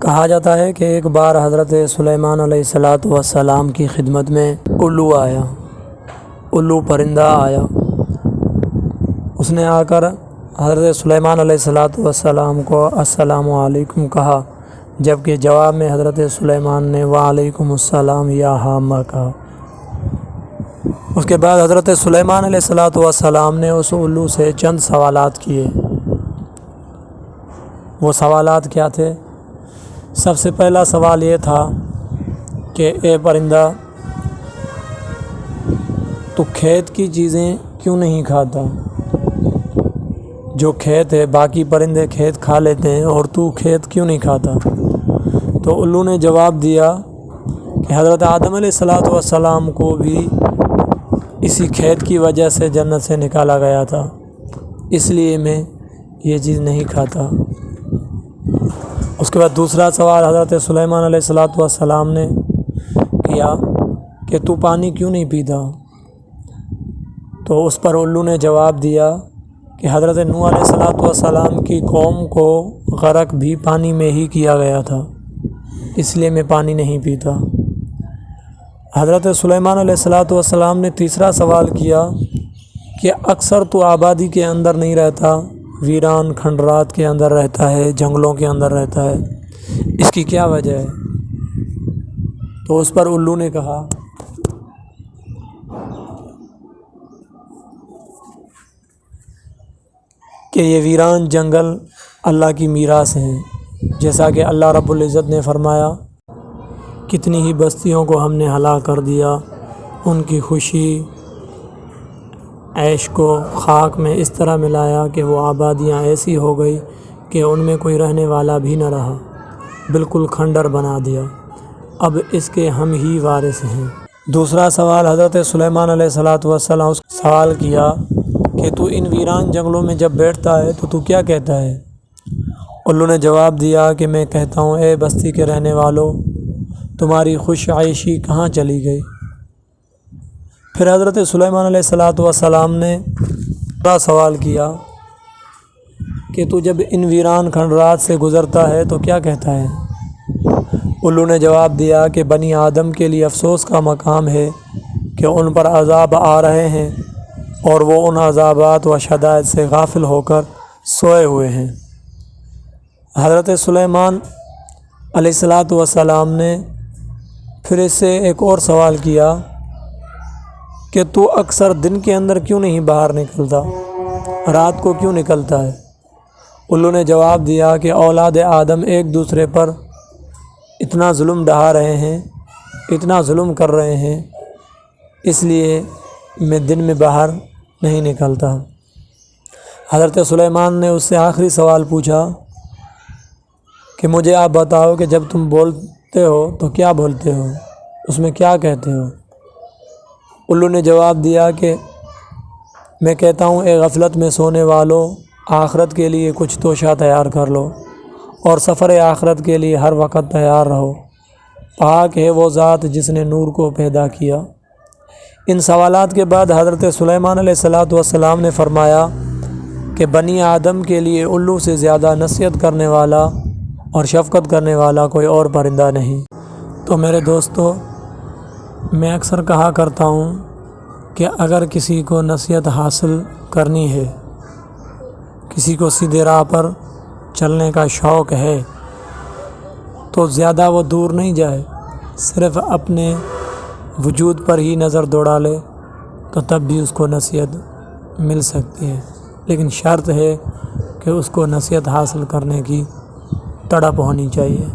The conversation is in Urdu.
کہا جاتا ہے کہ ایک بار حضرت سلیمان علیہ السلام کی خدمت میں الو پرندہ آیا۔ اس نے آ کر حضرت سلیمان علیہ السلام کو السلام علیکم کہا، جبکہ جواب میں حضرت سلیمان نے وعلیکم السلام یا حامہ کہا۔ اس کے بعد حضرت سلیمان علیہ السلام نے اس الو سے چند سوالات کیے۔ وہ سوالات کیا تھے؟ سب سے پہلا سوال یہ تھا کہ اے پرندہ، تو کھیت کی چیزیں کیوں نہیں کھاتا؟ جو کھیت ہے باقی پرندے کھیت کھا لیتے ہیں اور تو کھیت کیوں نہیں کھاتا؟ تو الو نے جواب دیا کہ حضرت آدم علیہ السلام کو بھی اسی کھیت کی وجہ سے جنت سے نکالا گیا تھا، اس لیے میں یہ چیز نہیں کھاتا۔ اس کے بعد دوسرا سوال حضرت سلیمان علیہ السلام نے کیا کہ تو پانی کیوں نہیں پیتا؟ تو اس پر الو نے جواب دیا کہ حضرت نوح علیہ السلام کی قوم کو غرق بھی پانی میں ہی کیا گیا تھا، اس لیے میں پانی نہیں پیتا۔ حضرت سلیمان علیہ السلام نے تیسرا سوال کیا کہ اکثر تو آبادی کے اندر نہیں رہتا، ویران کھنڈرات کے اندر رہتا ہے، جنگلوں کے اندر رہتا ہے، اس کی کیا وجہ ہے؟ تو اس پر الو نے کہا کہ یہ ویران جنگل اللہ کی میراث ہیں، جیسا کہ اللہ رب العزت نے فرمایا، کتنی ہی بستیوں کو ہم نے ہلاک کر دیا، ان کی خوشی عیش کو خاک میں اس طرح ملایا کہ وہ آبادیاں ایسی ہو گئی کہ ان میں کوئی رہنے والا بھی نہ رہا، بالکل کھنڈر بنا دیا، اب اس کے ہم ہی وارث ہیں۔ دوسرا سوال حضرت سلیمان علیہ السلام سوال کیا کہ تو ان ویران جنگلوں میں جب بیٹھتا ہے تو کیا کہتا ہے؟ الو نے جواب دیا کہ میں کہتا ہوں، اے بستی کے رہنے والوں، تمہاری خوش عیشی کہاں چلی گئی؟ پھر حضرت سلیمان علیہ السلام نے دوسرا سوال کیا کہ تو جب ان ویران کھنڈرات سے گزرتا ہے تو کیا کہتا ہے؟ الو نے جواب دیا کہ بنی آدم کے لیے افسوس کا مقام ہے کہ ان پر عذاب آ رہے ہیں اور وہ ان عذابات و شدائد سے غافل ہو کر سوئے ہوئے ہیں۔ حضرت سلیمان علیہ السلام نے پھر اس سے ایک اور سوال کیا کہ تو اکثر دن کے اندر کیوں نہیں باہر نکلتا، رات کو کیوں نکلتا ہے؟ الو نے جواب دیا کہ اولاد آدم ایک دوسرے پر اتنا ظلم ڈھا رہے ہیں، اتنا ظلم کر رہے ہیں، اس لیے میں دن میں باہر نہیں نکلتا۔ حضرت سلیمان نے اس سے آخری سوال پوچھا کہ مجھے آپ بتاؤ کہ جب تم بولتے ہو تو کیا بولتے ہو، اس میں کیا کہتے ہو؟ الو نے جواب دیا کہ میں کہتا ہوں، اے غفلت میں سونے والوں، آخرت کے لیے کچھ توشہ تیار کر لو اور سفر آخرت کے لیے ہر وقت تیار رہو، پاک ہے وہ ذات جس نے نور کو پیدا کیا۔ ان سوالات کے بعد حضرت سلیمان علیہ السلام نے فرمایا کہ بنی آدم کے لیے الو سے زیادہ نصیحت کرنے والا اور شفقت کرنے والا کوئی اور پرندہ نہیں۔ تو میرے دوستو، میں اکثر کہا کرتا ہوں کہ اگر کسی کو نصیحت حاصل کرنی ہے، کسی کو سیدھے راہ پر چلنے کا شوق ہے، تو زیادہ وہ دور نہیں جائے، صرف اپنے وجود پر ہی نظر دوڑا لے تو تب بھی اس کو نصیحت مل سکتی ہے، لیکن شرط ہے کہ اس کو نصیحت حاصل کرنے کی تڑپ ہونی چاہیے۔